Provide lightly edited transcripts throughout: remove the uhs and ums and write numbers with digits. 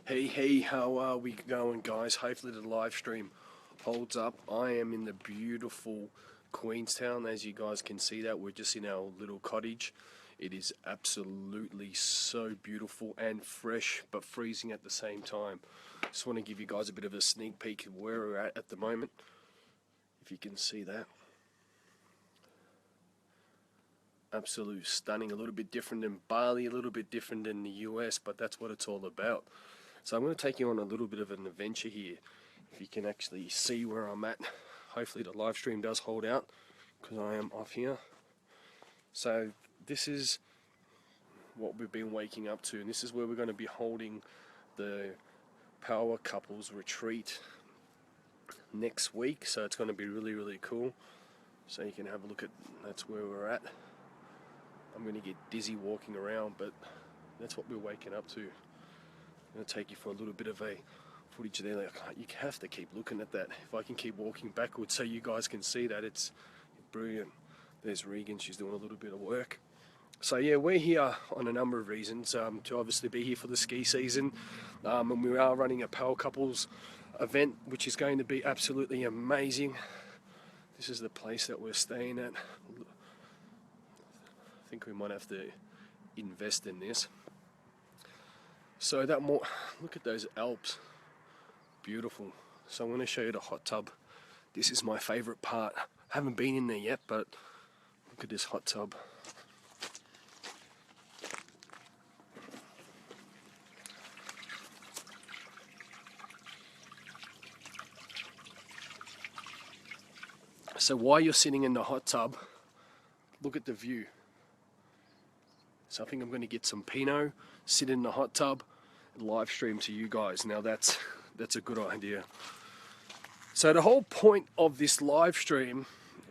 Hey, how are we going, guys? Hopefully the live stream holds up. I am in the beautiful Queenstown. As you guys can see that, we're just in our little cottage. It is absolutely so beautiful and fresh, but freezing at the same time. Just want to give you guys a bit of a sneak peek of where we're at the moment, if you can see that. Absolutely stunning, a little bit different than Bali, a little bit different than the US, but that's what it's all about. So I'm going to take you on a little bit of an adventure here, if you can actually see where I'm at. Hopefully the live stream does hold out, because I am off here. So this is what we've been waking up to, and this is where we're going to be holding the Power Couples Retreat next week. So it's going to be really cool. So you can have a look at, that's where we're at. I'm going to get dizzy walking around, but that's what we're waking up to. I'm going to take you for a little bit of a footage there. Like, you have to keep looking at that. If I can keep walking backwards so you guys can see that, it's brilliant. There's Regan, she's doing a little bit of work. So yeah, we're here on a number of reasons. To obviously be here for the ski season, and we are running a Power Couples event, which is going to be absolutely amazing. This is the place that we're staying at. I think we might have to invest in this. So that more, look at those Alps, beautiful. So I'm going to show you the hot tub. This is my favorite part. I haven't been in there yet, but look at this hot tub. So while you're sitting in the hot tub, look at the view. So I think I'm going to get some Pinot, sit in the hot tub, and live stream to you guys. Now that's a good idea. So the whole point of this live stream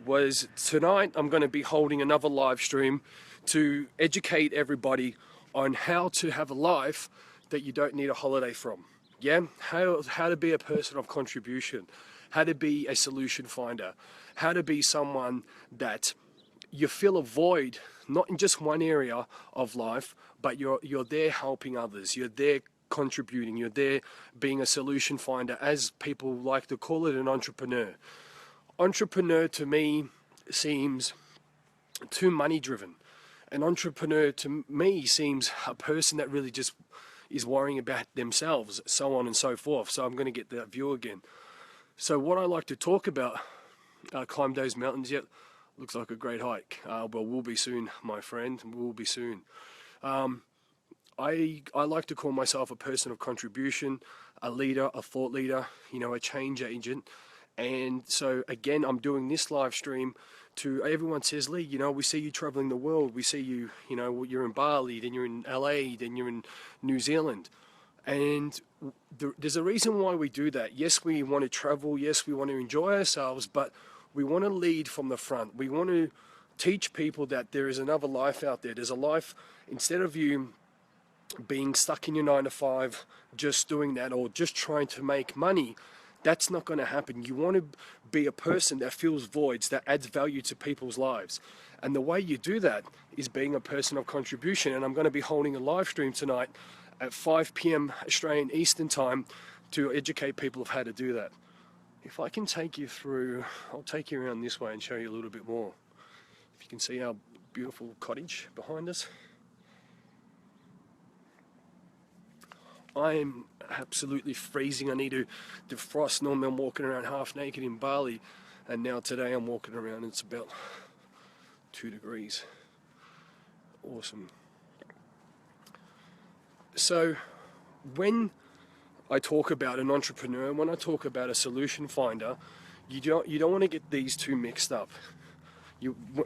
was tonight I'm going to be holding another live stream to educate everybody on how to have a life that you don't need a holiday from. Yeah, how to be a person of contribution, how to be a solution finder, how to be someone that you fill a void, not in just one area of life, but you're there helping others, you're there contributing, you're there being a solution finder, as people like to call it, an entrepreneur. Entrepreneur to me seems too money driven. An entrepreneur to me seems a person that really just is worrying about themselves, so on and so forth. So I'm going to get that view again. So what I like to talk about, climbed those mountains yet? Looks like a great hike. Well, we'll be soon, my friend. We'll be soon. I like to call myself a person of contribution, a leader, a thought leader, a change agent. And so again, I'm doing this live stream to everyone. Says, Lee, we see you traveling the world. We see you, you're in Bali, then you're in LA, then you're in New Zealand. And there's a reason why we do that. Yes, we want to travel. Yes, we want to enjoy ourselves, but we want to lead from the front. We want to teach people that there is another life out there. There's a life, instead of you being stuck in your 9 to 5, just doing that, or just trying to make money. That's not going to happen. You want to be a person that fills voids, that adds value to people's lives. And the way you do that is being a person of contribution. And I'm going to be holding a live stream tonight at 5 p.m. Australian Eastern Time to educate people of how to do that. If I can take you through, I'll take you around this way and show you a little bit more. If you can see our beautiful cottage behind us. I am absolutely freezing. I need to defrost. Normally I'm walking around half naked in Bali, and now today I'm walking around and it's about 2 degrees. Awesome. So when I talk about an entrepreneur, when I talk about a solution finder, you don't want to get these two mixed up.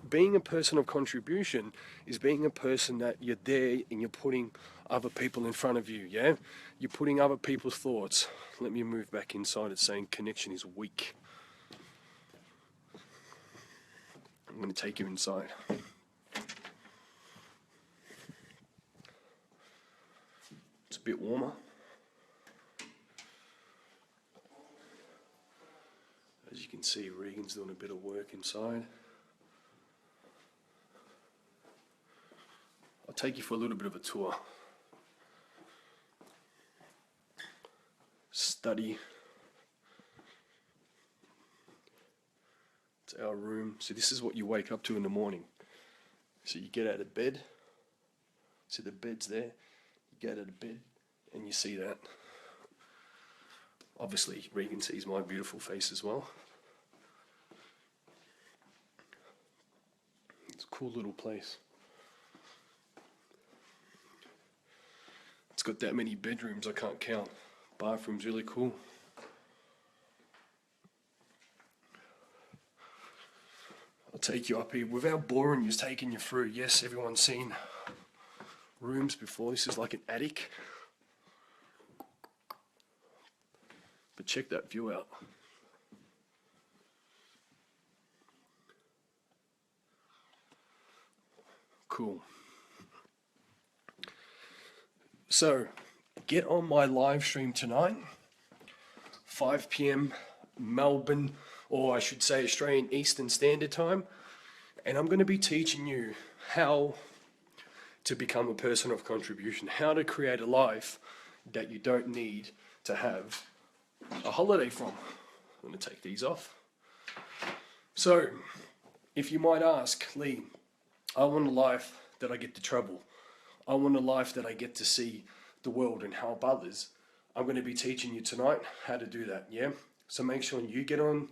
Being a person of contribution is being a person that you're there and you're putting other people in front of you, yeah? You're putting other people's thoughts. Let me move back inside. It's saying connection is weak. I'm going to take you inside. It's a bit warmer. As you can see, Regan's doing a bit of work inside. I'll take you for a little bit of a tour. study. It's our room. So this is what you wake up to in the morning. So you get out of bed. See the bed's there. You get out of bed and you see that. Obviously, Regan sees my beautiful face as well. It's a cool little place. It's got that many bedrooms, I can't count. Bathroom's really cool. I'll take you up here without boring you, taking you through. Yes, everyone's seen rooms before. This is like an attic. But check that view out. Cool. So, get on my live stream tonight, 5 p.m. Melbourne, or I should say Australian Eastern Standard Time, and I'm going to be teaching you how to become a person of contribution, how to create a life that you don't need to have a holiday from. I'm going to take these off. So, if you might ask, Lee, I want a life that I get to travel. I want a life that I get to see the world and help others. I'm going to be teaching you tonight how to do that, yeah? So make sure you get on,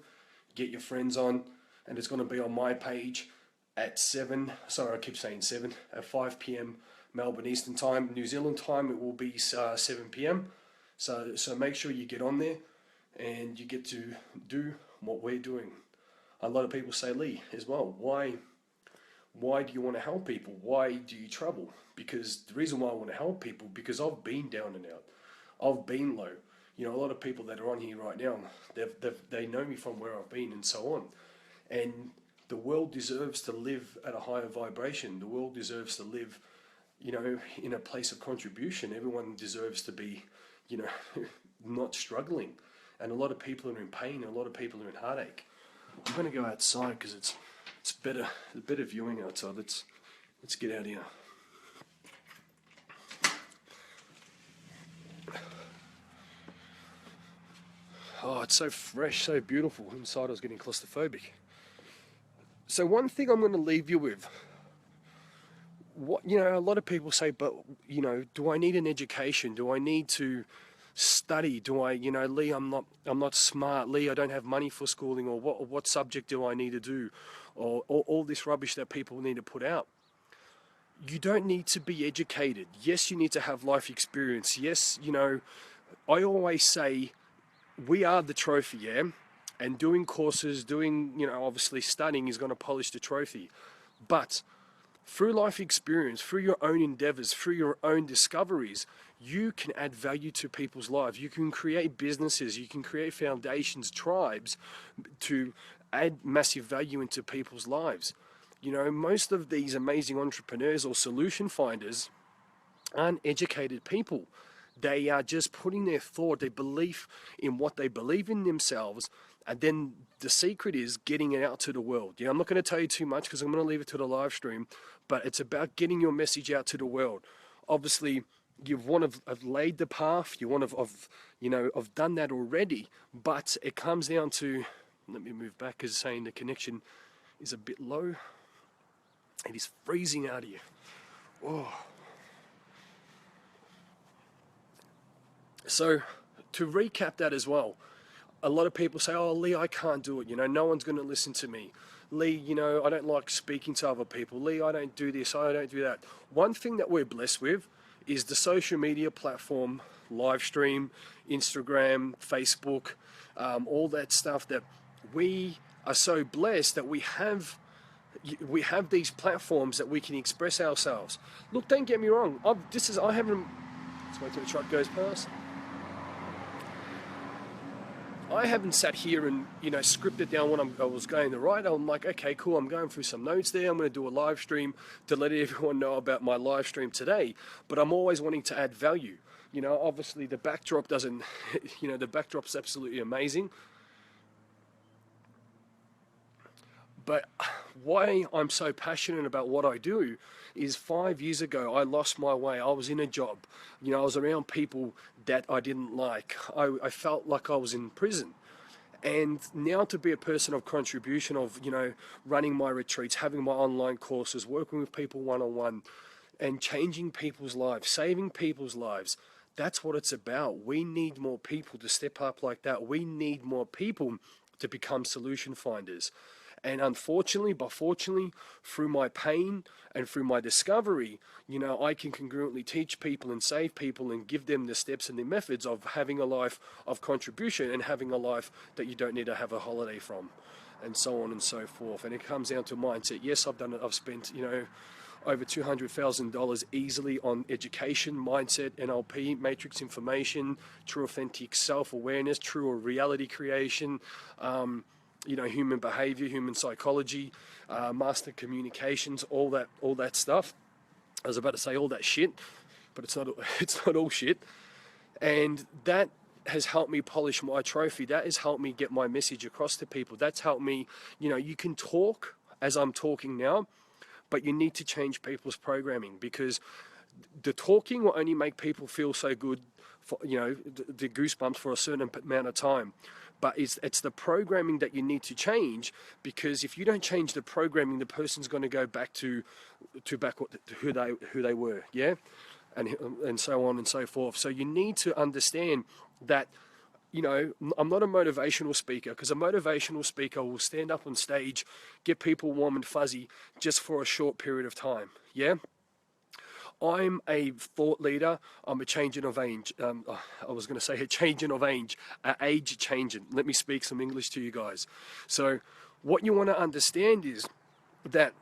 get your friends on, and it's going to be on my page at 7, sorry I keep saying 7, at 5 p.m. Melbourne Eastern Time. New Zealand time it will be 7 p.m. So make sure you get on there and you get to do what we're doing. A lot of people say, Lee, as well, why do you want to help people? Why do you travel? Because the reason why I want to help people, because I've been down and out. I've been low. You know, a lot of people that are on here right now, they know me from where I've been and so on. And the world deserves to live at a higher vibration. The world deserves to live, you know, in a place of contribution. Everyone deserves to be, you know, not struggling. And a lot of people are in pain, and a lot of people are in heartache. I'm going to go outside because it's better viewing outside. Let's get out here. Oh, it's so fresh, so beautiful. Inside I was getting claustrophobic. So one thing I'm going to leave you with, a lot of people say, but, you know, do I need an education? Do I need to study? Do I, Lee, I'm not smart. Lee, I don't have money for schooling, or what subject do I need to do? Or all this rubbish that people need to put out. You don't need to be educated. Yes, you need to have life experience. Yes, I always say we are the trophy, yeah? And doing courses, obviously studying is going to polish the trophy. But through life experience, through your own endeavors, through your own discoveries, you can add value to people's lives. You can create businesses, you can create foundations, tribes to add massive value into people's lives. You know, most of these amazing entrepreneurs or solution finders aren't educated people. They are just putting their thought, their belief in what they believe in themselves, and then the secret is getting it out to the world. Yeah, I'm not going to tell you too much because I'm going to leave it to the live stream, but it's about getting your message out to the world. Obviously, you want to have laid the path, you want to have done that already, but it comes down to, let me move back because saying the connection is a bit low. It is freezing out here. Oh. So, to recap that as well, a lot of people say, oh, Lee, I can't do it. No one's going to listen to me. Lee, I don't like speaking to other people. Lee, I don't do this, I don't do that. One thing that we're blessed with is the social media platform, live stream, Instagram, Facebook, all that stuff, that we are so blessed that we have these platforms that we can express ourselves. Look, don't get me wrong. Let's wait till the truck goes past. I haven't sat here and, scripted down what I was going to write. I'm like, okay, cool, I'm going through some notes there. I'm going to do a live stream to let everyone know about my live stream today. But I'm always wanting to add value. Obviously the backdrop doesn't, the backdrop's absolutely amazing. But why I'm so passionate about what I do is 5 years ago, I lost my way. I was in a job. You know, I was around people that I didn't like. I felt like I was in prison. And now to be a person of contribution, of, you know, running my retreats, having my online courses, working with people one-on-one, and changing people's lives, saving people's lives, that's what it's about. We need more people to step up like that. We need more people to become solution finders. And unfortunately, but fortunately, through my pain and through my discovery, you know, I can congruently teach people and save people and give them the steps and the methods of having a life of contribution and having a life that you don't need to have a holiday from, and so on and so forth. And it comes down to mindset. Yes, I've done it. I've spent, you know, over $200,000 easily on education, mindset, NLP, matrix information, true authentic self-awareness, true reality creation, you know, human behavior, human psychology, master communications, all that stuff. I was about to say all that shit, but it's not all shit. And that has helped me polish my trophy. That has helped me get my message across to people. That's helped me, you know, you can talk as I'm talking now, but you need to change people's programming, because the talking will only make people feel so good for, you know, the goosebumps for a certain amount of time. But it's the programming that you need to change, because if you don't change the programming, the person's going to go back to who they were, yeah, and so on and so forth. So you need to understand that, you know, I'm not a motivational speaker, because a motivational speaker will stand up on stage, get people warm and fuzzy just for a short period of time, yeah. I'm a thought leader. I'm a changing of age. I was going to say a changing of age, age changing. Let me speak some English to you guys. So what you want to understand is that,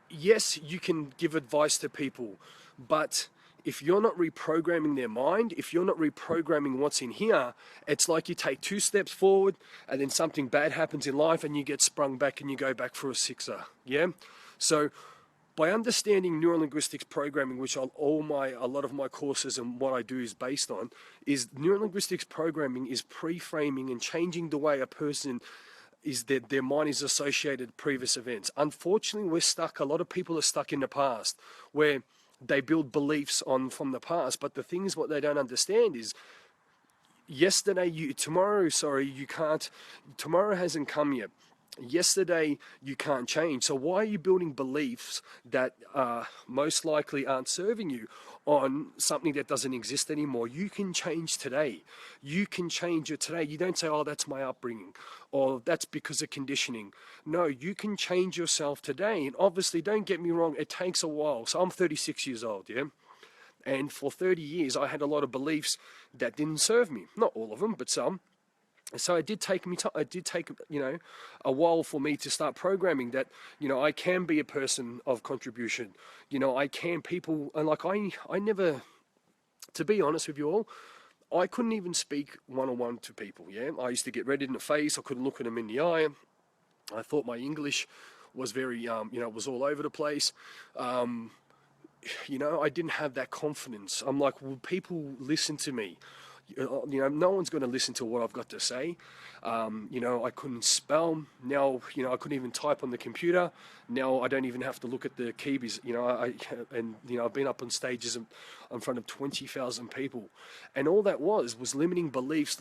yes, you can give advice to people, but if you're not reprogramming their mind, if you're not reprogramming what's in here, it's like you take 2 steps forward and then something bad happens in life and you get sprung back and you go back for a 6er, yeah? So by understanding neurolinguistics programming, which a lot of my courses and what I do is based on, is neurolinguistics programming is pre-framing and changing the way a person is, that their mind is associated with previous events. Unfortunately, a lot of people are stuck in the past, where they build beliefs from the past. But the thing is, what they don't understand is, tomorrow hasn't come yet. Yesterday you can't change. So why are you building beliefs that most likely aren't serving you on something that doesn't exist anymore? You can change today. You can change it today. You don't say, oh, that's my upbringing, or that's because of conditioning. No, you can change yourself today. And obviously, don't get me wrong, it takes a while. So I'm 36 years old, yeah? And for 30 years, I had a lot of beliefs that didn't serve me. Not all of them, but some. So it did take you know, a while for me to start programming that, you know, I can be a person of contribution. You know, and like I never, to be honest with you all, I couldn't even speak one-on-one to people, yeah? I used to get red in the face. I couldn't look at them in the eye. I thought my English was very, you know, was all over the place. You know, I didn't have that confidence. I'm like, will people listen to me? You know, no one's going to listen to what I've got to say. You know, I couldn't spell. Now, you know, I couldn't even type on the computer. Now I don't even have to look at the keyboards. You know, you know, I've been up on stages in front of 20,000 people, and all that was limiting beliefs,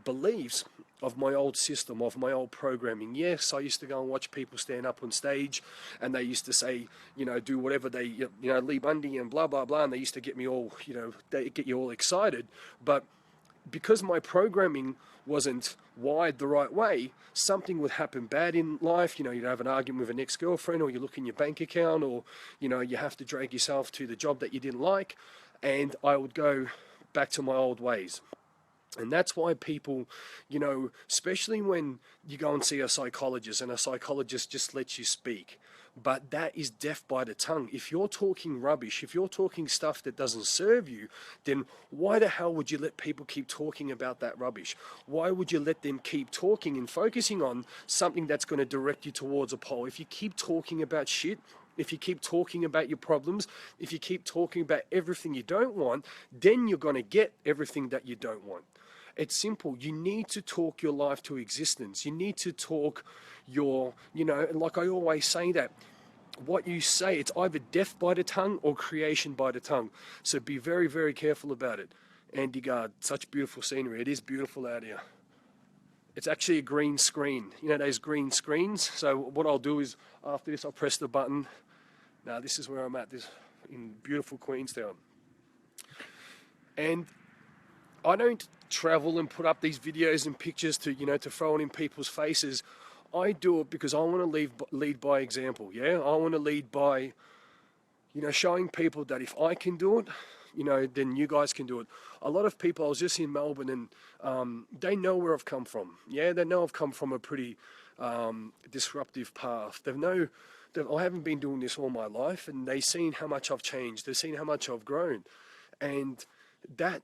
beliefs of my old system, of my old programming. Yes, I used to go and watch people stand up on stage, and they used to say, you know, do whatever they, you know, Lee Bundy and blah, blah, blah, and they used to get me all, you know, they get you all excited. But because my programming wasn't wired the right way, something would happen bad in life. You know, you'd have an argument with an ex-girlfriend, or you look in your bank account, or, you know, you have to drag yourself to the job that you didn't like, and I would go back to my old ways. And that's why people, you know, especially when you go and see a psychologist and a psychologist just lets you speak, but that is death by the tongue. If you're talking rubbish, if you're talking stuff that doesn't serve you, then why the hell would you let people keep talking about that rubbish? Why would you let them keep talking and focusing on something that's going to direct you towards a pole? If you keep talking about shit, if you keep talking about your problems, if you keep talking about everything you don't want, then you're going to get everything that you don't want. It's simple. You need to talk your life to existence. You need to talk your, you know, like I always say that what you say, it's either death by the tongue or creation by the tongue. So be very, very careful about it. Andy Gard, such beautiful scenery. It is beautiful out here. It's actually a green screen. You know those green screens? So what I'll do is, after this, I'll press the button. Now this is where I'm at, this in beautiful Queenstown. And I don't travel and put up these videos and pictures to, you know, to throw it in people's faces. I do it because I want to lead by example, yeah? I want to lead by, you know, showing people that if I can do it, you know, then you guys can do it. A lot of people, I was just in Melbourne, and they know where I've come from. Yeah, they know I've come from a pretty disruptive path. I haven't been doing this all my life, and they've seen how much I've changed. They've seen how much I've grown. And that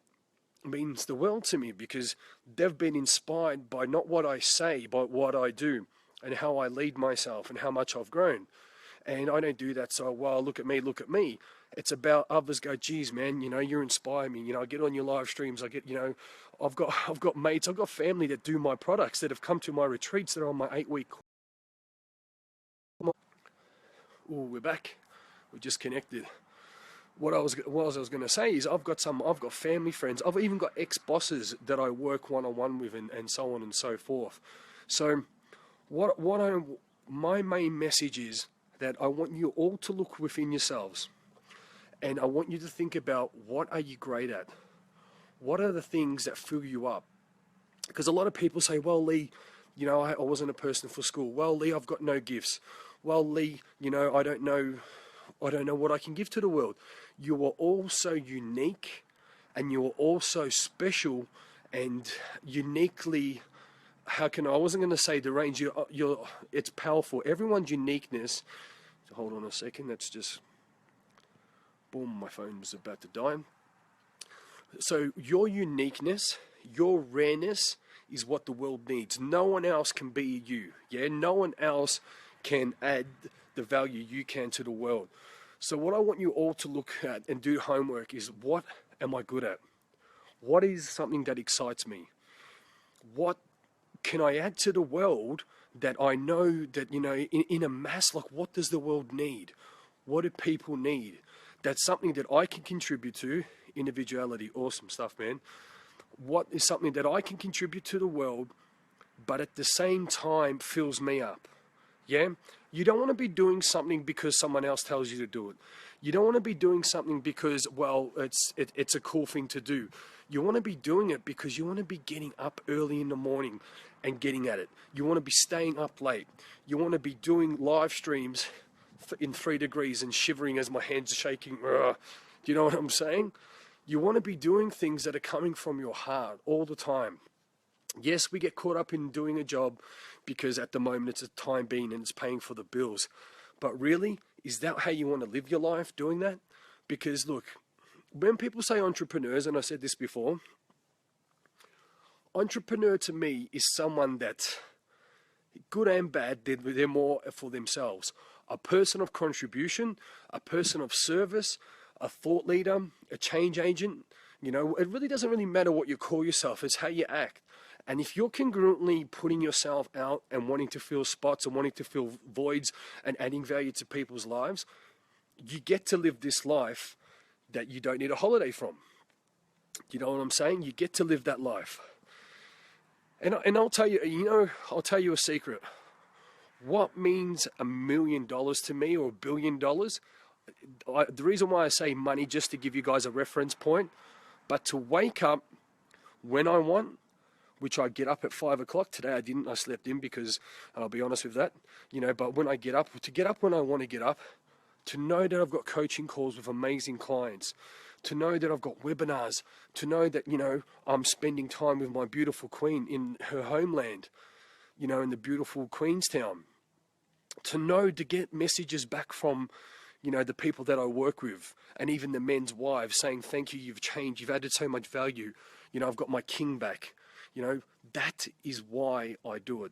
means the world to me, because they've been inspired by not what I say, but what I do and how I lead myself and how much I've grown. And I don't do that so, well, look at me, look at me. It's about others go, geez, man, you know, you inspire me. You know, I get on your live streams. I get, you know, I've got mates, I've got family that do my products, that have come to my retreats, that are on my 8-week. Oh, we're back. We just connected. What I was going to say is I've got family friends. I've even got ex-bosses that I work one-on-one with, and so on and so forth. So my main message is that I want you all to look within yourselves, and I want you to think about, what are you great at? What are the things that fill you up? Because a lot of people say, well, Lee, you know, I wasn't a person for school. Well, Lee, I've got no gifts. Well, Lee, you know, I don't know what I can give to the world. You are all so unique, and you are all so special and uniquely, I wasn't going to say deranged, it's powerful. Everyone's uniqueness, hold on a second, that's just, boom, my phone was about to die. So your uniqueness, your rareness is what the world needs. No one else can be you, yeah? No one else can add the value you can to the world. So what I want you all to look at and do homework is, what am I good at? What is something that excites me? What can I add to the world that I know that, you know, in a mass, like, what does the world need? What do people need? That's something that I can contribute to. Individuality, awesome stuff, man. What is something that I can contribute to the world, but at the same time fills me up? Yeah? You don't want to be doing something because someone else tells you to do it. You don't want to be doing something because, well, it's a cool thing to do. You want to be doing it because you want to be getting up early in the morning and getting at it. You want to be staying up late. You want to be doing live streams in 3 degrees and shivering as my hands are shaking. Do you know what I'm saying? You want to be doing things that are coming from your heart all the time. Yes, we get caught up in doing a job because at the moment it's a time being and it's paying for the bills. But really, is that how you want to live your life, doing that? Because look, when people say entrepreneurs, and I said this before, entrepreneur to me is someone that, good and bad, they're more for themselves. A person of contribution, a person of service, a thought leader, a change agent. You know, it really doesn't really matter what you call yourself, it's how you act. And if you're congruently putting yourself out and wanting to fill spots and wanting to fill voids and adding value to people's lives, you get to live this life that you don't need a holiday from. You know what I'm saying? You get to live that life. And I'll tell you, you know, I'll tell you a secret. What means $1 million to me, or $1 billion? The reason why I say money, just to give you guys a reference point, but to wake up when I want, which I get up at 5 o'clock. Today I didn't, I slept in because, I'll be honest with that, you know, but when I get up, to get up when I want to get up, to know that I've got coaching calls with amazing clients, to know that I've got webinars, to know that, you know, I'm spending time with my beautiful queen in her homeland, you know, in the beautiful Queenstown, to know, to get messages back from, you know, the people that I work with, and even the men's wives saying, thank you, you've changed, you've added so much value, you know, I've got my king back. You know, that is why I do it.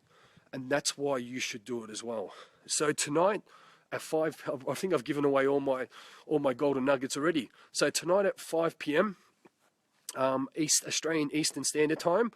And that's why you should do it as well. So tonight at 5, I think I've given away all my golden nuggets already. So tonight at 5 p.m. Australian Eastern Standard Time,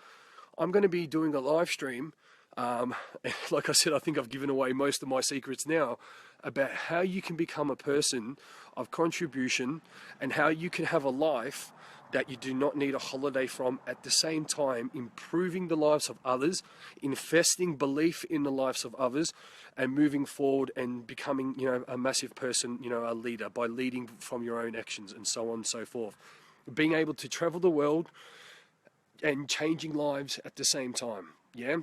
I'm going to be doing a live stream. Like I said, I think I've given away most of my secrets now. about how you can become a person of contribution and how you can have a life that you do not need a holiday from, at the same time improving the lives of others, investing belief in the lives of others, and moving forward and becoming, a massive person, a leader by leading from your own actions, and so on and so forth. Being able to travel the world and changing lives at the same time. Yeah.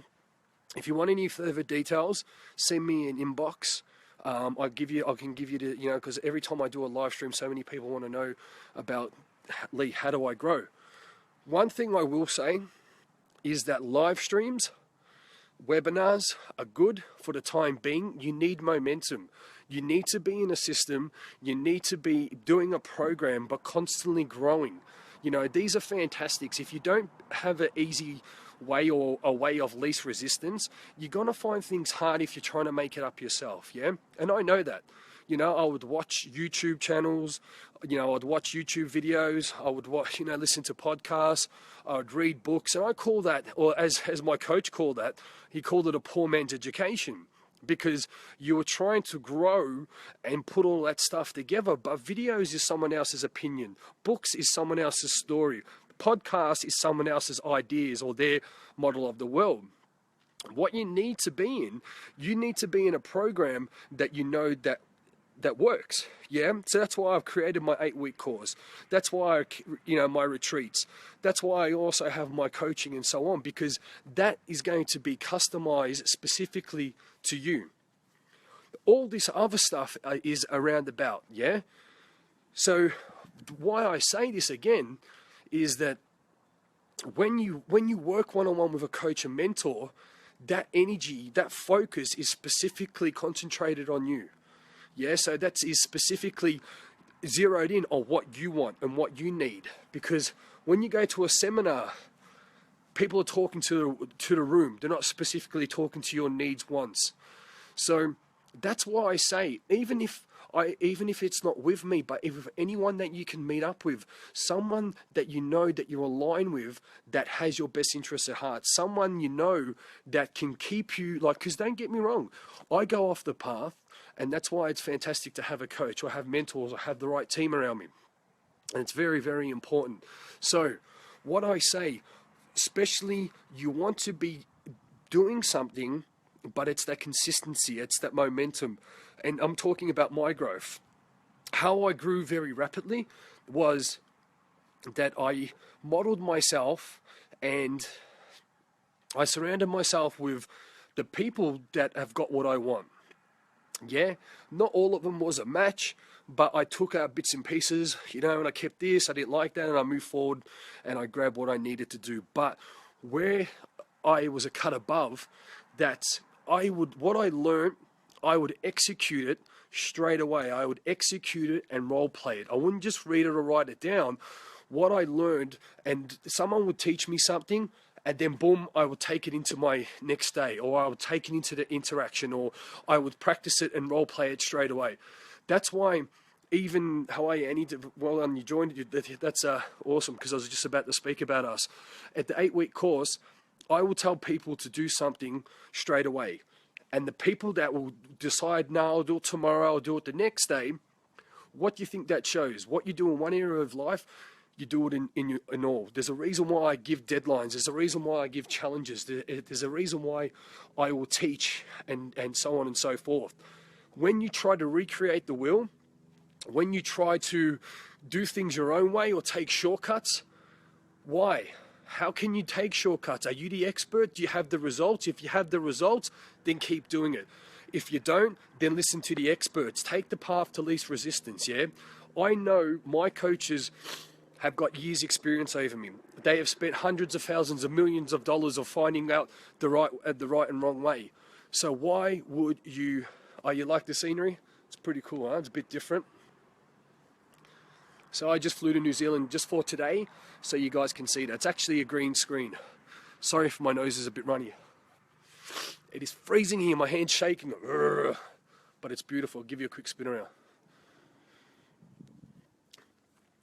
If you want any further details, send me an inbox. I can give you the, because every time I do a live stream, so many people want to know about, Lee, how do I grow? One thing I will say is that live streams, webinars are good for the time being. You need momentum. You need to be in a system. You need to be doing a program, but constantly growing. These are fantastics. If you don't have an easy way or a way of least resistance, you're going to find things hard if you're trying to make it up yourself. Yeah. And I know that. I would watch YouTube channels, I'd watch YouTube videos, I would watch, listen to podcasts, I would read books, and I call that, or as my coach called that, he called it a poor man's education, because you were trying to grow and put all that stuff together, but videos is someone else's opinion, books is someone else's story, podcast is someone else's ideas or their model of the world. What you need to be in, you need to be in a program that that works. Yeah. So that's why I've created my 8-week course. That's why, my retreats. That's why I also have my coaching and so on, because that is going to be customized specifically to you. All this other stuff is around about. Yeah. So why I say this again is that when you work one-on-one with a coach and mentor, that energy, that focus is specifically concentrated on you. Yeah, so that is specifically zeroed in on what you want and what you need. Because when you go to a seminar, people are talking to the room. They're not specifically talking to your needs, wants. So that's why I say, even if it's not with me, but if anyone that you can meet up with, someone that that you're aligned with, that has your best interests at heart, someone that can keep you, because don't get me wrong, I go off the path, and that's why it's fantastic to have a coach or have mentors or have the right team around me. And it's very, very important. So what I say, especially you want to be doing something, but it's that consistency, it's that momentum. And I'm talking about my growth. How I grew very rapidly was that I modeled myself and I surrounded myself with the people that have got what I want. Yeah, not all of them was a match, but I took out bits and pieces, and I kept this, I didn't like that, and I moved forward and I grabbed what I needed to do. But where I was a cut above, that what I learned, I would execute it straight away. I would execute it and role play it. I wouldn't just read it or write it down. What I learned, and someone would teach me something, and then boom, I would take it into my next day, or I would take it into the interaction, or I would practice it and role play it straight away. That's why even Hawaii Annie, well done, you joined. That's awesome, because I was just about to speak about us. At the 8-week course, I will tell people to do something straight away. And the people that will decide, no, I'll do it tomorrow, I'll do it the next day, what do you think that shows? What you do in one area of life, you do it in all. There's a reason why I give deadlines. There's a reason why I give challenges. There's a reason why I will teach and so on and so forth. When you try to recreate the wheel, when you try to do things your own way or take shortcuts, why? How can you take shortcuts? Are you the expert? Do you have the results? If you have the results, then keep doing it. If you don't, then listen to the experts. Take the path to least resistance, yeah? I know my coaches have got years experience over me. They have spent hundreds of thousands of millions of dollars of finding out the right and wrong way. So why would you, you like the scenery? It's pretty cool, huh? It's a bit different. So I just flew to New Zealand just for today, so you guys can see that. It's actually a green screen. Sorry if my nose is a bit runny. It is freezing here, my hand's shaking, but it's beautiful. I'll give you a quick spin around.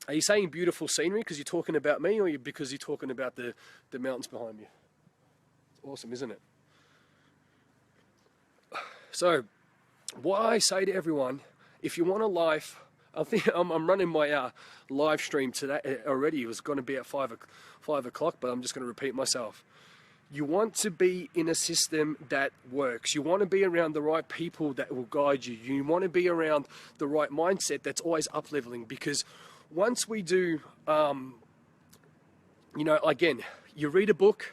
Are you saying beautiful scenery because you're talking about me, or because you're talking about the mountains behind me? It's awesome, isn't it? So, what I say to everyone, if you want a life, I think I'm running my live stream today already. It was going to be at 5 o'clock, but I'm just going to repeat myself. You want to be in a system that works. You want to be around the right people that will guide you. You want to be around the right mindset that's always up-leveling, because once we do, again, you read a book,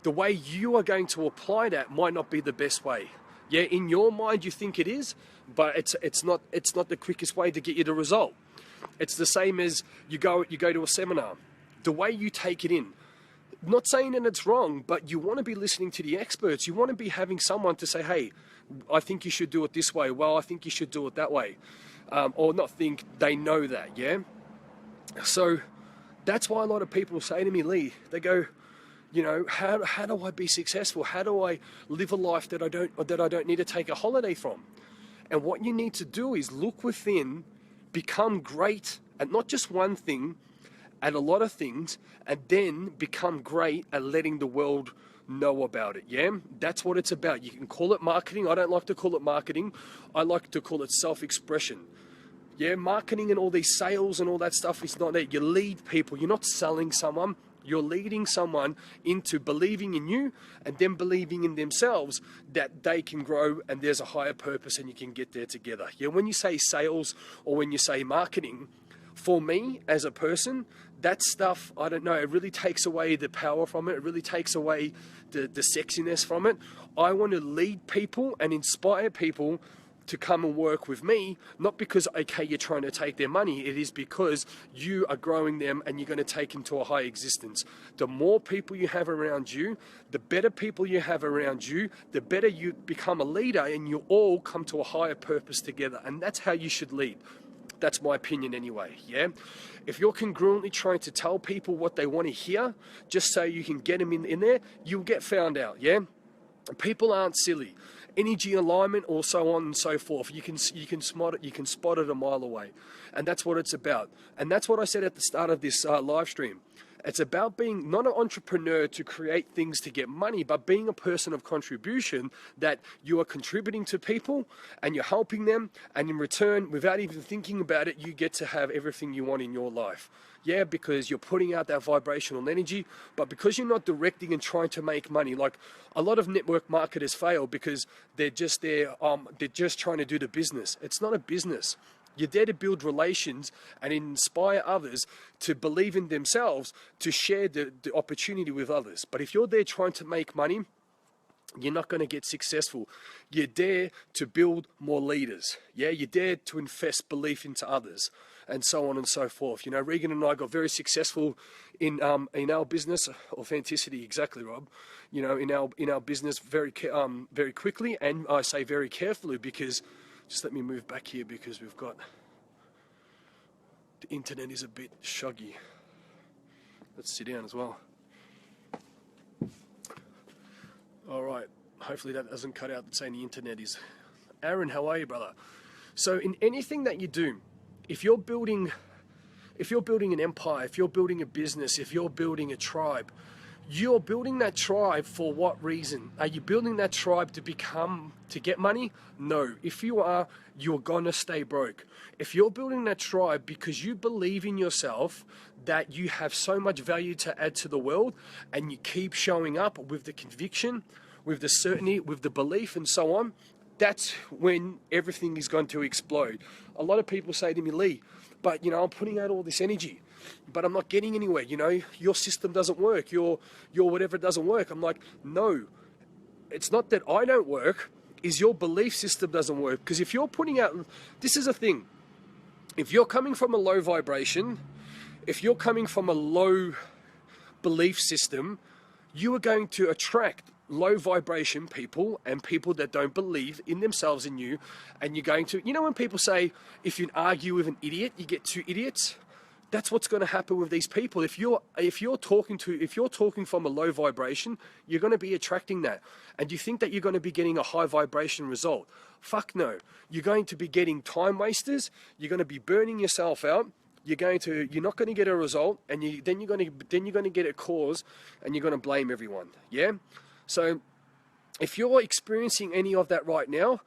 the way you are going to apply that might not be the best way. Yeah, in your mind you think it is, but it's not the quickest way to get you the result. It's the same as you go to a seminar. The way you take it in, not saying that it's wrong, but you want to be listening to the experts. You want to be having someone to say, hey, I think you should do it this way. Well, I think you should do it that way. Or not think, they know that, yeah? So that's why a lot of people say to me, Lee, they go, how do I be successful? How do I live a life that I don't need to take a holiday from? And what you need to do is look within, become great at not just one thing, at a lot of things, and then become great at letting the world know about it. Yeah, that's what it's about. You can call it marketing. I don't like to call it marketing. I like to call it self-expression. Yeah, marketing and all these sales and all that stuff is not it. You lead people. You're not selling someone. You're leading someone into believing in you and then believing in themselves that they can grow and there's a higher purpose and you can get there together. Yeah, when you say sales or when you say marketing, for me as a person, that stuff, I don't know, it really takes away the power from it. It really takes away the sexiness from it. I want to lead people and inspire people to come and work with me, not because, okay, you're trying to take their money. It is because you are growing them and you're going to take them to a high existence. The more people you have around you, the better people you have around you, the better you become a leader and you all come to a higher purpose together. And that's how you should lead. That's my opinion anyway, yeah? If you're congruently trying to tell people what they want to hear, just so you can get them in there, you'll get found out, yeah? People aren't silly. Energy alignment or so on and so forth. You can spot it a mile away. And that's what it's about. And that's what I said at the start of this live stream. It's about being not an entrepreneur to create things to get money, but being a person of contribution, that you are contributing to people and you're helping them, and in return, without even thinking about it, you get to have everything you want in your life. Yeah, because you're putting out that vibrational energy, but because you're not directing and trying to make money. Like a lot of network marketers fail because they're just trying to do the business. It's not a business. You're there to build relations and inspire others to believe in themselves, to share the opportunity with others. But if you're there trying to make money, you're not going to get successful. You're there to build more leaders. Yeah, you're there to invest belief into others, and so on and so forth. Regan and I got very successful in our business. Authenticity, exactly, Rob. In our business very quickly, and I say very carefully, because just let me move back here because the internet is a bit shuggy. Let's sit down as well. All right, hopefully that doesn't cut out saying the internet is. Aaron, how are you, brother? So in anything that you do, if you're building an empire, if you're building a business, if you're building a tribe, you're building that tribe for what reason? Are you building that tribe to get money? No. If you are, you're gonna stay broke. If you're building that tribe because you believe in yourself, that you have so much value to add to the world, and you keep showing up with the conviction, with the certainty, with the belief, and so on, that's when everything is going to explode. A lot of people say to me, Lee, but I'm putting out all this energy, but I'm not getting anywhere. Your system doesn't work. Your whatever doesn't work. I'm like, no, it's not that I don't work. Is your belief system doesn't work. Because if you're putting out, this is a thing. If you're coming from a low vibration, if you're coming from a low belief system, you are going to attract low vibration people and people that don't believe in themselves in you. And you're going to, when people say, if you argue with an idiot, you get two idiots. That's what's going to happen with these people. If you're talking from a low vibration, you're going to be attracting that. And you think that you're going to be getting a high vibration result. Fuck no. You're going to be getting time wasters. You're going to be burning yourself out. You're not going to get a result, and then you're going to get a cause, and you're going to blame everyone. Yeah. So if you're experiencing any of that right now,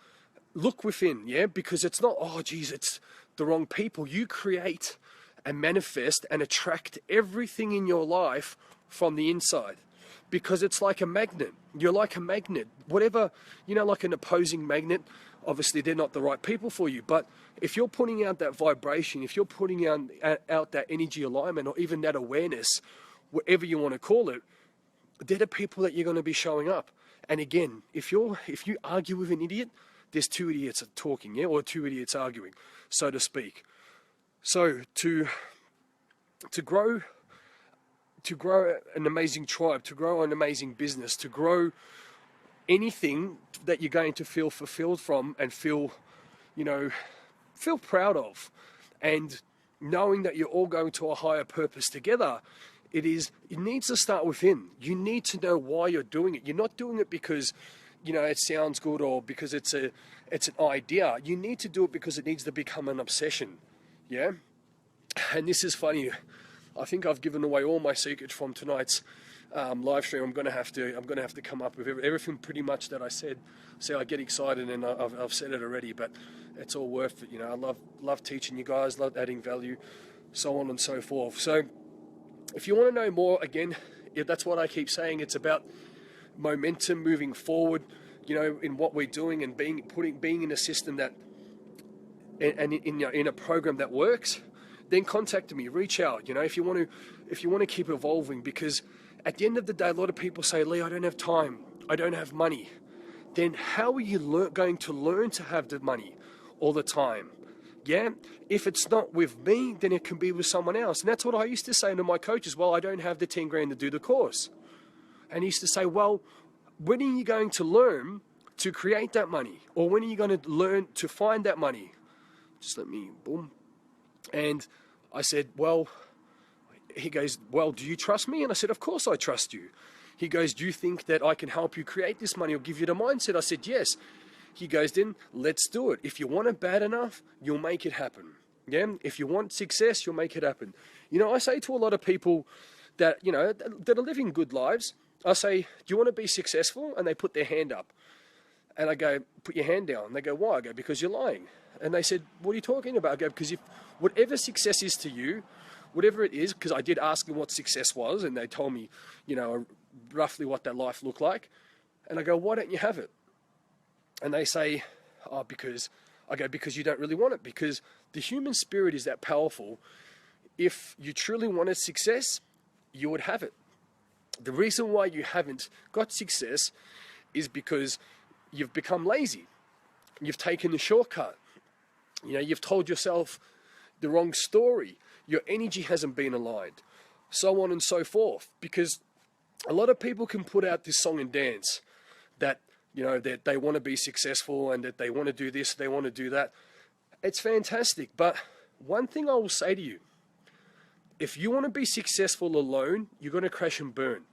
look within, yeah, because it's not, oh geez, it's the wrong people. You create and manifest and attract everything in your life from the inside, because it's like a magnet. You're like a magnet. Whatever, like an opposing magnet, obviously they're not the right people for you. But if you're putting out that vibration, if you're putting out that energy alignment, or even that awareness, whatever you want to call it, they're the people that you're going to be showing up. And again, if you argue with an idiot, there's two idiots talking, yeah, or two idiots arguing, so to speak. So to grow an amazing tribe, to grow an amazing business, to grow anything that you're going to feel fulfilled from and feel proud of, and knowing that you're all going to a higher purpose together, it needs to start within. You need to know why you're doing it. You're not doing it because it sounds good, or because it's an idea. You need to do it because it needs to become an obsession. Yeah? And this is funny. I think I've given away all my secrets from tonight's live stream. I'm gonna have to come up with everything pretty much that I said. See, I get excited, and I've said it already, but it's all worth it. I love teaching you guys, love adding value, so on and so forth. So if you want to know more, again, that's what I keep saying. It's about momentum, moving forward, in what we're doing, and being in a system that, and in a program that works. Then contact me, reach out. If you want to keep evolving, because at the end of the day, a lot of people say, Lee, I don't have time, I don't have money. Then how are you going to learn to have the money all the time? Yeah, if it's not with me, then it can be with someone else. And that's what I used to say to my coaches. Well, I don't have the 10 grand to do the course. And he used to say, well, when are you going to learn to create that money? Or when are you going to learn to find that money? Just let me, boom. And I said, well, he goes, well, do you trust me? And I said, of course I trust you. He goes, do you think that I can help you create this money or give you the mindset? I said, yes. He goes, then let's do it. If you want it bad enough, you'll make it happen. Yeah. If you want success, you'll make it happen. I say to a lot of people that, that are living good lives, I say, do you want to be successful? And they put their hand up. And I go, put your hand down. And they go, why? I go, because you're lying. And they said, what are you talking about? I go, because if whatever success is to you, whatever it is, because I did ask them what success was, and they told me, roughly what that life looked like. And I go, why don't you have it? And they say, oh, because you don't really want it, because the human spirit is that powerful. If you truly wanted success, you would have it. The reason why you haven't got success is because you've become lazy. You've taken the shortcut. You've told yourself the wrong story. Your energy hasn't been aligned, so on and so forth. Because a lot of people can put out this song and dance that, that they want to be successful and that they want to do this, they want to do that. It's fantastic. But one thing I will say to you, if you want to be successful alone, you're going to crash and burn.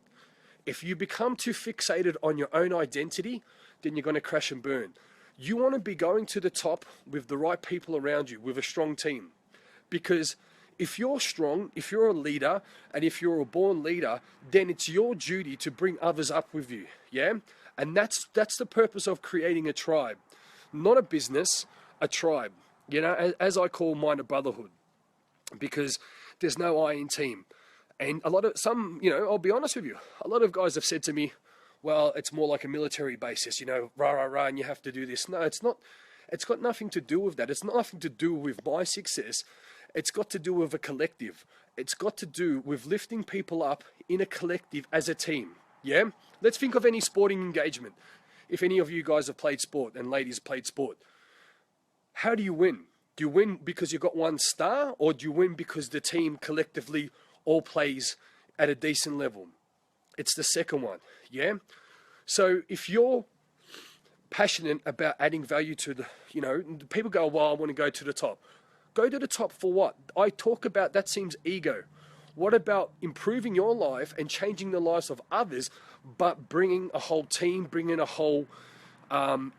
If you become too fixated on your own identity, then you're going to crash and burn. You want to be going to the top with the right people around you, with a strong team. Because if you're strong, if you're a leader, and if you're a born leader, then it's your duty to bring others up with you. Yeah? And that's the purpose of creating a tribe. Not a business, a tribe. As I call mine, a brotherhood. Because there's no I in team. And I'll be honest with you, a lot of guys have said to me, well, it's more like a military basis, rah, rah, rah, and you have to do this. No, it's not. It's got nothing to do with that. It's nothing to do with my success. It's got to do with a collective. It's got to do with lifting people up in a collective as a team. Yeah? Let's think of any sporting engagement. If any of you guys have played sport and ladies played sport, how do you win? Do you win because you got one star, or do you win because the team collectively all plays at a decent level? It's the second one, yeah? So if you're passionate about adding value to the, people go, well, I want to go to the top. Go to the top for what? I talk about, that seems ego. What about improving your life and changing the lives of others, but bringing a whole team, bringing a whole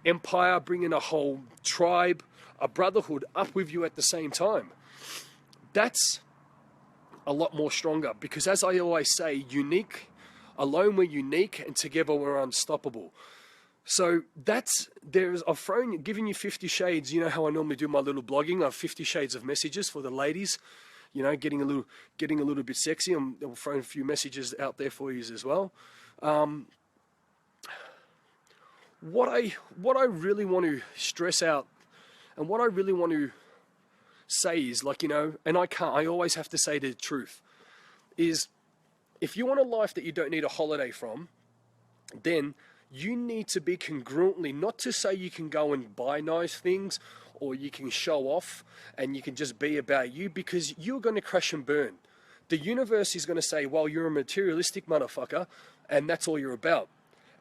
empire, bringing a whole tribe, a brotherhood up with you at the same time? That's a lot more stronger, because as I always say, alone we're unique, and together we're unstoppable. So I've given you 50 shades. You know how I normally do my little blogging. I have 50 shades of messages for the ladies, you know, getting a little bit sexy. I'm throwing a few messages out there for you as well. What I really want to stress out, and what I really want to say is, like, you know, and I always have to say the truth, is if you want a life that you don't need a holiday from, then you need to be congruently, not to say you can go and buy nice things or you can show off and you can just be about you, because you're going to crash and burn. The universe is going to say, well, you're a materialistic motherfucker and that's all you're about.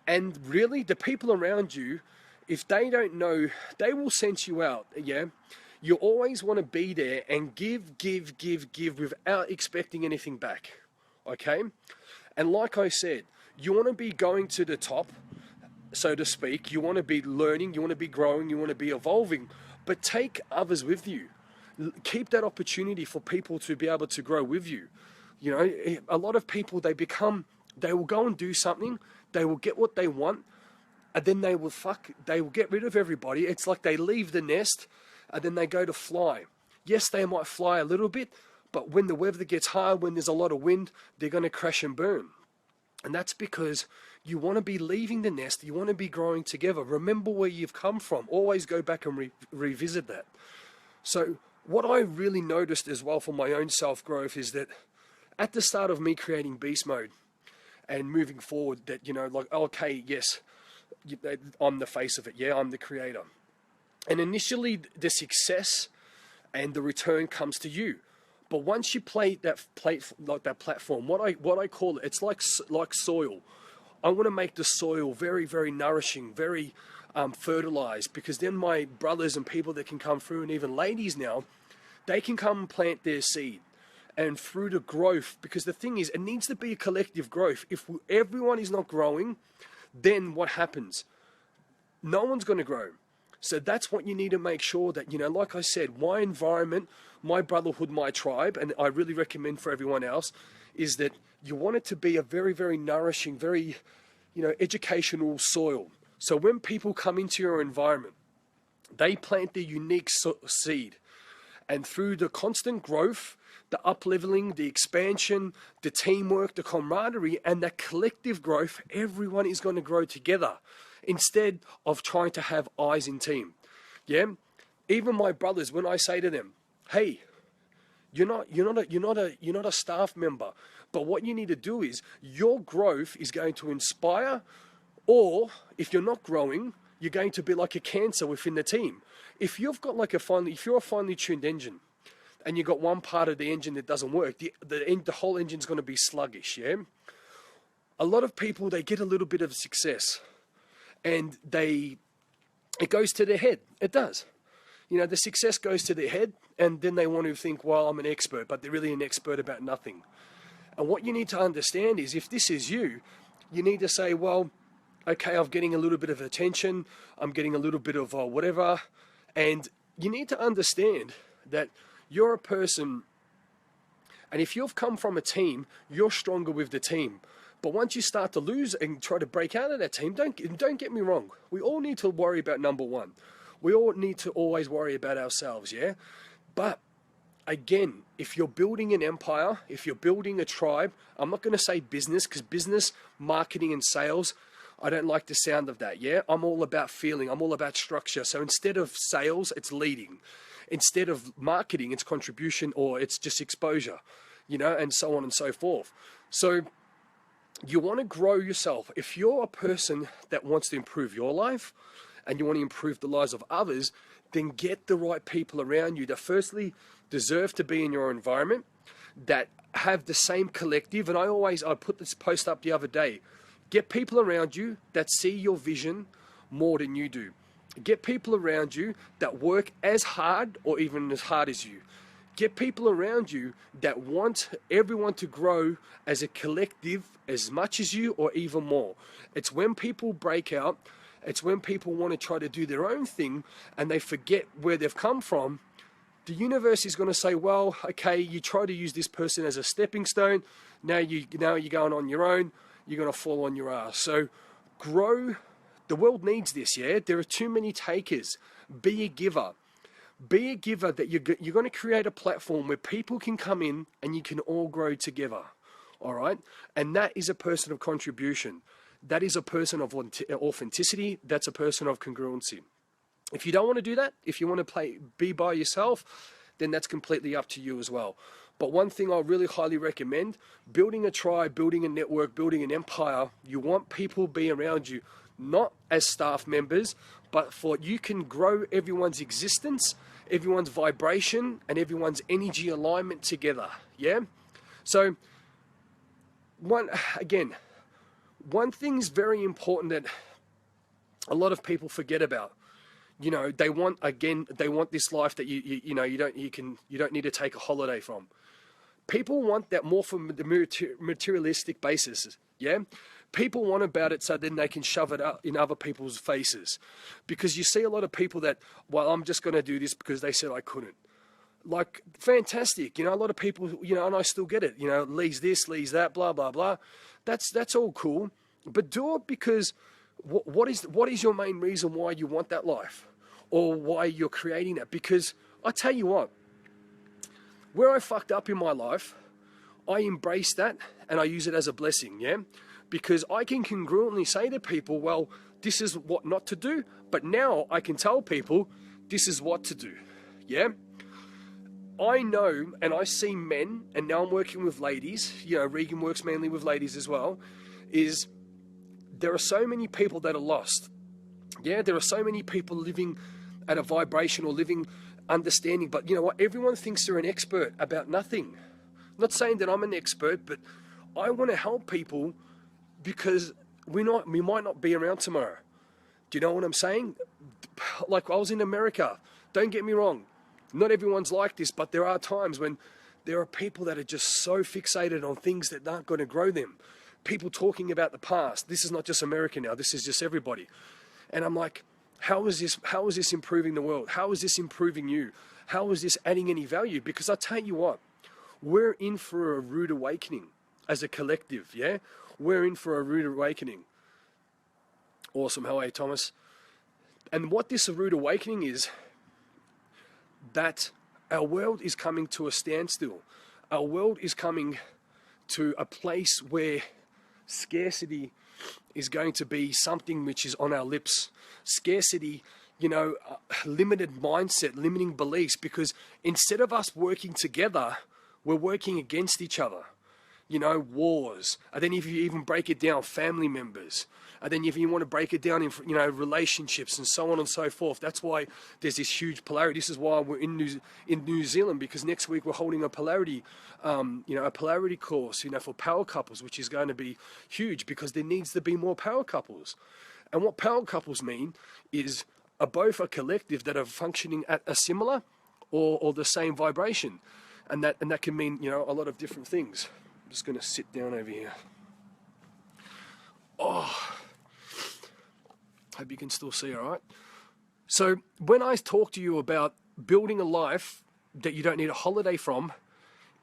And really, the people around you, if they don't know, they will sense you out, yeah? You always want to be there and give without expecting anything back, okay? And like I said, you want to be going to the top, so to speak. You want to be learning, you want to be growing, you want to be evolving, but take others with you. Keep that opportunity for people to be able to grow with you. You know, a lot of people, they will go and do something, they will get what they want, and then they will get rid of everybody. It's like they leave the nest and then they go to fly. Yes, they might fly a little bit, but when the weather gets hard, when there's a lot of wind, they're going to crash and burn. And that's because you want to be leaving the nest, you want to be growing together. Remember where you've come from. Always go back and revisit that. So what I really noticed as well for my own self-growth is that at the start of me creating Beast Mode and moving forward, that, you know, like, okay, yes, I'm the face of it. Yeah, I'm the creator. And initially the success and the return comes to you. But once you play that platform, what I call it, it's like soil. I want to make the soil very, very nourishing, very fertilized, because then my brothers and people that can come through, and even ladies now, they can come and plant their seed. And through the growth, because the thing is, it needs to be a collective growth. If everyone is not growing, then what happens? No one's going to grow. So that's what you need to make sure that, you know, like I said, my environment, my brotherhood, my tribe, and I really recommend for everyone else, is that you want it to be a very, very nourishing, very, you know, educational soil. So when people come into your environment, they plant their unique seed. And through the constant growth, the up-leveling, the expansion, the teamwork, the camaraderie, and the collective growth, everyone is going to grow together instead of trying to have eyes in team. Yeah? Even my brothers, when I say to them, hey, you're not a staff member, but what you need to do is your growth is going to inspire, or if you're not growing, you're going to be like a cancer within the team. If you've got like if you're a finely tuned engine, and you've got one part of the engine that doesn't work, the whole engine's going to be sluggish, yeah? A lot of people, they get a little bit of success, and it goes to their head. It does. You know, the success goes to their head, and then they want to think, well, I'm an expert, but they're really an expert about nothing. And what you need to understand is, if this is you, you need to say, well, okay, I'm getting a little bit of attention, I'm getting a little bit of whatever, and you need to understand that you're a person, and if you've come from a team, you're stronger with the team. But once you start to lose and try to break out of that team, don't get me wrong. We all need to worry about number one. We all need to always worry about ourselves, yeah? But again, if you're building an empire, if you're building a tribe, I'm not going to say business, because business, marketing, and sales, I don't like the sound of that, yeah? I'm all about feeling. I'm all about structure. So instead of sales, it's leading. Instead of marketing, it's contribution, or it's just exposure, you know, and so on and so forth. So you want to grow yourself. If you're a person that wants to improve your life and you want to improve the lives of others, then get the right people around you that firstly deserve to be in your environment, that have the same collective. And I put this post up the other day. Get people around you that see your vision more than you do. Get people around you that work as hard or even as hard as you. Get people around you that want everyone to grow as a collective as much as you, or even more. It's when people break out, it's when people want to try to do their own thing and they forget where they've come from. The universe is going to say, well, okay, you try to use this person as a stepping stone. Now you're going on your own. You're going to fall on your ass. So grow The world needs this, yeah? There are too many takers. Be a giver. Be a giver that you're going to create a platform where people can come in and you can all grow together, all right? And that is a person of contribution. That is a person of authenticity. That's a person of congruency. If you don't want to do that, if you want to be by yourself, then that's completely up to you as well. But one thing I really highly recommend, building a tribe, building a network, building an empire, you want people to be around you, not as staff members, but for you can grow everyone's existence, everyone's vibration, and everyone's energy alignment together, yeah? So, one thing is very important that a lot of people forget about. You know, they want this life that you don't need to take a holiday from. People want that more from the materialistic basis, yeah? People want about it so then they can shove it up in other people's faces. Because you see a lot of people that, well, I'm just going to do this because they said I couldn't. Like, fantastic, you know, a lot of people, you know, and I still get it, you know, leaves this, leaves that, blah, blah, blah. That's all cool. But do it because what is your main reason why you want that life? Or why you're creating that? Because I tell you what, where I fucked up in my life, I embrace that and I use it as a blessing, yeah? Because I can congruently say to people, well, this is what not to do, but now I can tell people this is what to do, yeah? I know and I see men, and now I'm working with ladies, you know, Regan works mainly with ladies as well, is there are so many people that are lost. Yeah, there are so many people living at a vibration or living understanding, but you know what? Everyone thinks they're an expert about nothing. I'm not saying that I'm an expert, but I want to help people because we might not be around tomorrow. Do you know what I'm saying? Like, I was in America. Don't get me wrong. Not everyone's like this, but there are times when there are people that are just so fixated on things that aren't going to grow them. People talking about the past. This is not just America now. This is just everybody. And I'm like, how is this improving the world? How is this improving you? How is this adding any value? Because I tell you what, we're in for a rude awakening as a collective, yeah? We're in for a rude awakening. Awesome. How are you, Thomas? And what this rude awakening is, that our world is coming to a standstill. Our world is coming to a place where scarcity is going to be something which is on our lips. Scarcity, you know, limited mindset, limiting beliefs, because instead of us working together, we're working against each other. You know, wars. And then if you even break it down, family members. And then if you want to break it down in, you know, relationships and so on and so forth. That's why there's this huge polarity. This is why we're in New Zealand, because next week we're holding a polarity, a polarity course, you know, for power couples, which is going to be huge because there needs to be more power couples. And what power couples mean is both a collective that are functioning at a similar or the same vibration. And that can mean, you know, a lot of different things. I'm just going to sit down over here. Oh, hope you can still see, all right? So when I talk to you about building a life that you don't need a holiday from,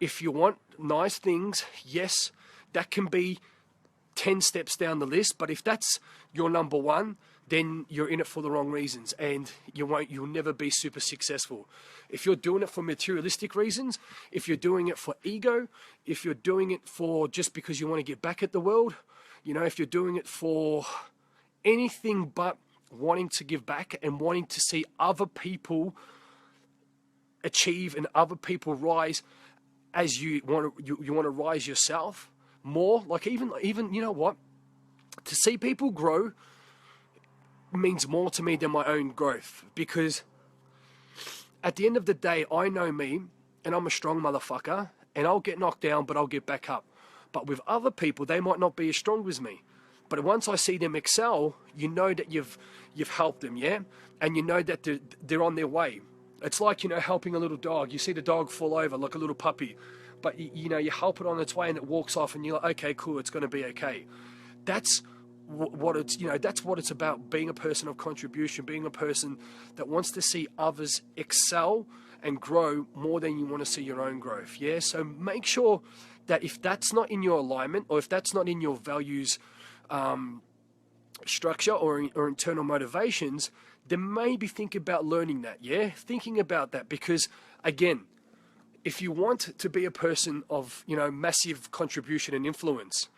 if you want nice things, yes, that can be 10 steps down the list. But if that's your number one, then you're in it for the wrong reasons and you'll never be super successful. If you're doing it for materialistic reasons, if you're doing it for ego, if you're doing it for just because you want to get back at the world, you know, if you're doing it for anything but wanting to give back and wanting to see other people achieve and other people rise as you want to rise yourself more, like even you know what, to see people grow means more to me than my own growth, because at the end of the day, I know me and I'm a strong motherfucker and I'll get knocked down, but I'll get back up. But with other people, they might not be as strong as me. But once I see them excel, you know that you've helped them, yeah? And you know that they're on their way. It's like, you know, helping a little dog. You see the dog fall over like a little puppy, but you know, you help it on its way and it walks off and you're like, okay, cool, it's going to be okay. That's what it's, you know, that's what it's about, being a person of contribution, being a person that wants to see others excel and grow more than you want to see your own growth, yeah? So make sure that if that's not in your alignment or if that's not in your values structure or internal motivations, then maybe think about learning that, yeah? Thinking about that, because again, if you want to be a person of, massive contribution and influence,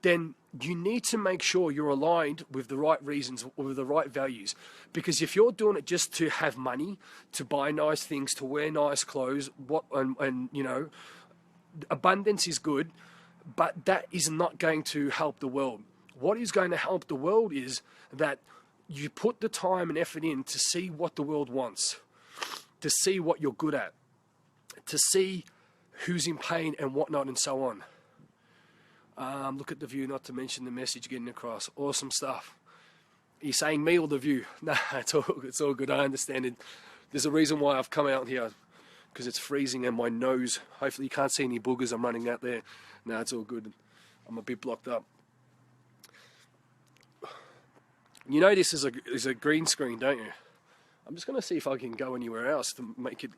then you need to make sure you're aligned with the right reasons, with the right values. Because if you're doing it just to have money, to buy nice things, to wear nice clothes, abundance is good, but that is not going to help the world. What is going to help the world is that you put the time and effort in to see what the world wants, to see what you're good at, to see who's in pain and whatnot and so on. Look at the view, not to mention the message getting across. Awesome stuff. Are you saying me or the view? Nah, it's all good. I understand it. There's a reason why I've come out here, because it's freezing and my nose, hopefully you can't see any boogers. I'm running out there. No, it's all good. I'm a bit blocked up. You know this is a green screen, don't you? I'm just going to see if I can go anywhere else to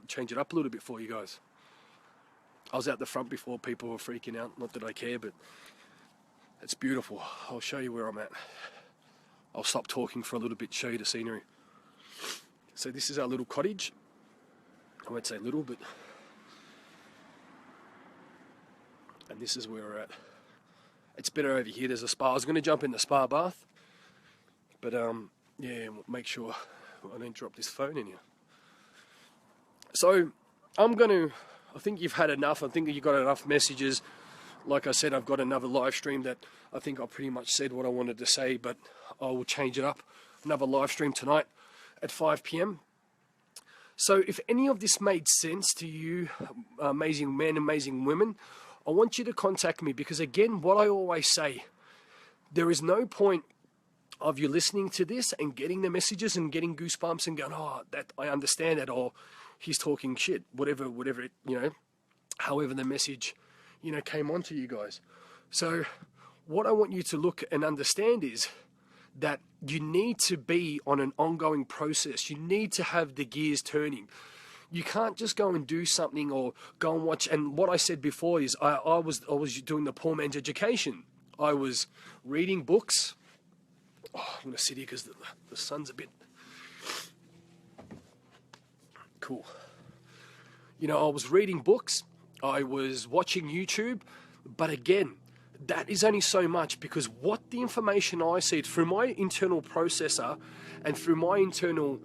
change it up a little bit for you guys. I was out the front before, people were freaking out. Not that I care, but it's beautiful. I'll show you where I'm at. I'll stop talking for a little bit, show you the scenery. So this is our little cottage. I won't say little, but... And this is where we're at. It's better over here. There's a spa. I was going to jump in the spa bath. But, yeah, make sure I don't drop this phone in here. So, I think you've had enough. I think you've got enough messages. Like I said, I've got another live stream that I think I pretty much said what I wanted to say, but I will change it up. Another live stream tonight at 5 p.m. So if any of this made sense to you, amazing men, amazing women, I want you to contact me, because again, what I always say, there is no point of you listening to this and getting the messages and getting goosebumps and going, oh, that I understand that, or he's talking shit, whatever it, however the message, came on to you guys. So what I want you to look and understand is that you need to be on an ongoing process. You need to have the gears turning. You can't just go and do something or go and watch. And what I said before is I was doing the poor man's education. I was reading books. Oh, I'm going to sit here because the sun's a bit cool. I was reading books. I was watching YouTube. But again, that is only so much, because what the information I see through my internal processor and through my internal,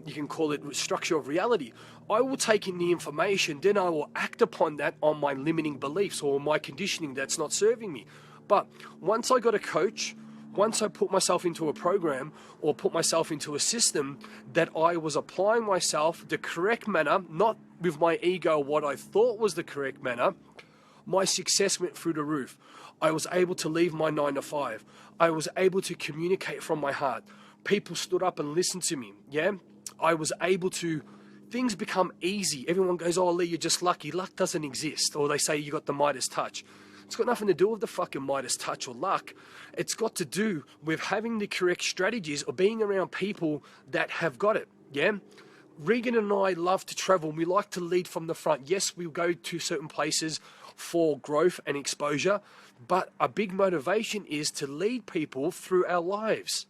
you can call it structure of reality, I will take in the information, then I will act upon that on my limiting beliefs or my conditioning that's not serving me. But once I got a coach, once I put myself into a program or put myself into a system that I was applying myself the correct manner, not with my ego what I thought was the correct manner, my success went through the roof. I was able to leave my 9 to 5. I was able to communicate from my heart. People stood up and listened to me. Yeah, I was able to. Things become easy. Everyone goes, "Oh, Lee, you're just lucky." Luck doesn't exist, or they say you got the Midas touch. It's got nothing to do with the fucking Midas touch or luck. It's got to do with having the correct strategies or being around people that have got it. Yeah. Regan and I love to travel. We like to lead from the front. Yes, we go to certain places for growth and exposure, but a big motivation is to lead people through our lives.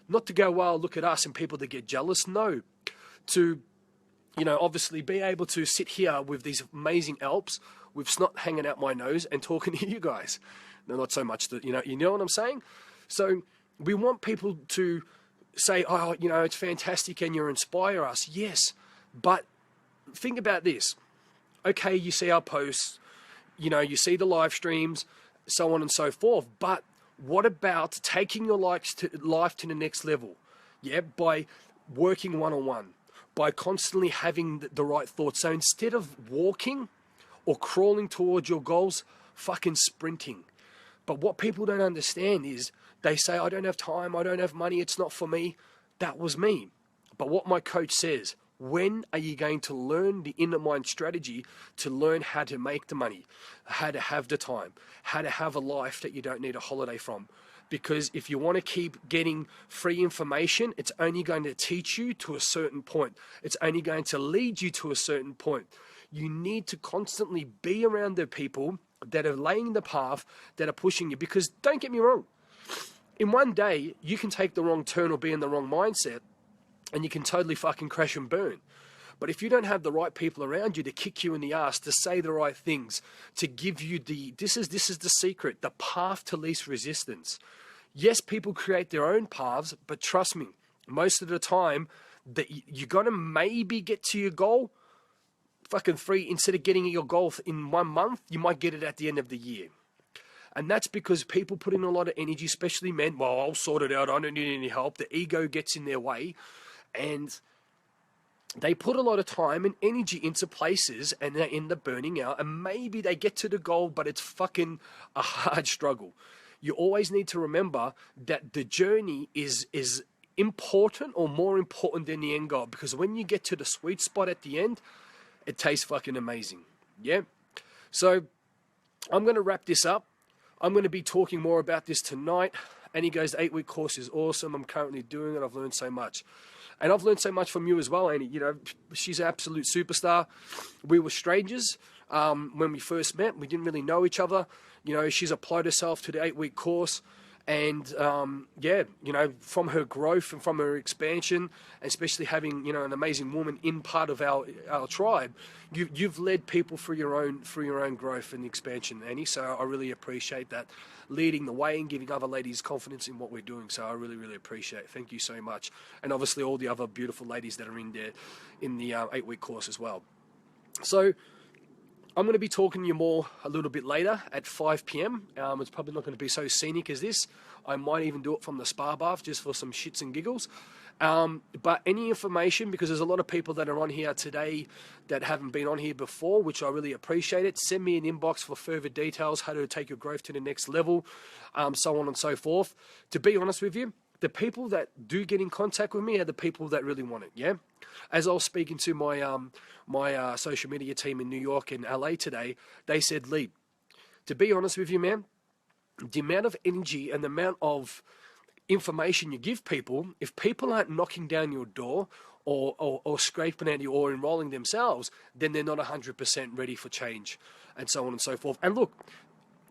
Not to go, well, look at us, and people that get jealous. No. To, obviously be able to sit here with these amazing Alps with snot hanging out my nose and talking to you guys. No, not so much that, you know what I'm saying? So we want people to say, oh, it's fantastic and you inspire us. Yes, but think about this. Okay, you see our posts, you see the live streams, so on and so forth. But what about taking your life to the next level? Yeah, by working one-on-one, by constantly having the right thoughts. So instead of walking or crawling towards your goals, fucking sprinting. But what people don't understand is they say, I don't have time, I don't have money, it's not for me. That was me. But what my coach says, when are you going to learn the inner mind strategy to learn how to make the money, how to have the time, how to have a life that you don't need a holiday from? Because if you want to keep getting free information, it's only going to teach you to a certain point. It's only going to lead you to a certain point. You need to constantly be around the people that are laying the path, that are pushing you. Because don't get me wrong, in one day, you can take the wrong turn or be in the wrong mindset, and you can totally fucking crash and burn. But if you don't have the right people around you to kick you in the ass, to say the right things, to give you this is the secret, the path to least resistance. Yes, people create their own paths, but trust me, most of the time, that you're gonna maybe get to your goal. Fucking instead of getting your goal in 1 month, you might get it at the end of the year. And that's because people put in a lot of energy, especially men. Well, I'll sort it out. I don't need any help. The ego gets in their way. And they put a lot of time and energy into places and they end up burning out. And maybe they get to the goal, but it's fucking a hard struggle. You always need to remember that the journey is important or more important than the end goal. Because when you get to the sweet spot at the end, it tastes fucking amazing. Yeah? So I'm going to wrap this up. I'm going to be talking more about this tonight. And he goes, the 8-week course is awesome. I'm currently doing it. I've learned so much. And I've learned so much from you as well, Annie. You know, she's an absolute superstar. We were strangers when we first met. We didn't really know each other. You know, she's applied herself to the 8-week course. And, yeah, you know, from her growth and from her expansion, especially having, you know, an amazing woman in part of our tribe, you've led people through your own growth and expansion, Annie. So I really appreciate that, leading the way and giving other ladies confidence in what we're doing. So I really, really appreciate it. Thank you so much. And obviously all the other beautiful ladies that are in there in the 8-week course as well. So I'm going to be talking to you more a little bit later at 5 p.m. It's probably not going to be so scenic as this. I might even do it from the spa bath just for some shits and giggles. But any information, because there's a lot of people that are on here today that haven't been on here before, which I really appreciate it. Send me an inbox for further details, how to take your growth to the next level, so on and so forth. To be honest with you, the people that do get in contact with me are the people that really want it, yeah? As I was speaking to my social media team in New York and LA today, they said, Lee, to be honest with you, man, the amount of energy and the amount of information you give people, if people aren't knocking down your door or scraping at you or enrolling themselves, then they're not 100% ready for change, and so on and so forth. And look,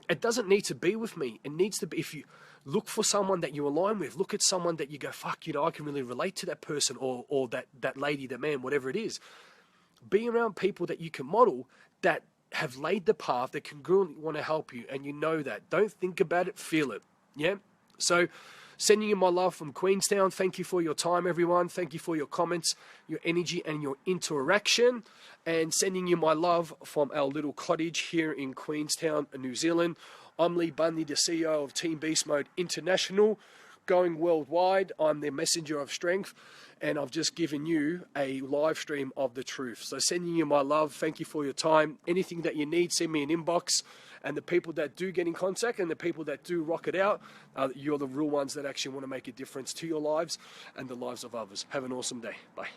it doesn't need to be with me. It needs to be, if you look for someone that you align with, look at someone that you go, fuck, you know, I can really relate to that person or that lady, that man, whatever it is. Be around people that you can model, that have laid the path, that congruently want to help you, and you know that. Don't think about it, feel it. Yeah? So, sending you my love from Queenstown. Thank you for your time, everyone. Thank you for your comments, your energy, and your interaction. And sending you my love from our little cottage here in Queenstown, New Zealand. I'm Lee Bundy, the CEO of Team Beast Mode International, going worldwide. I'm the messenger of strength, and I've just given you a live stream of the truth. So sending you my love. Thank you for your time. Anything that you need, send me an inbox. And the people that do get in contact and the people that do rock it out, you're the real ones that actually want to make a difference to your lives and the lives of others. Have an awesome day. Bye.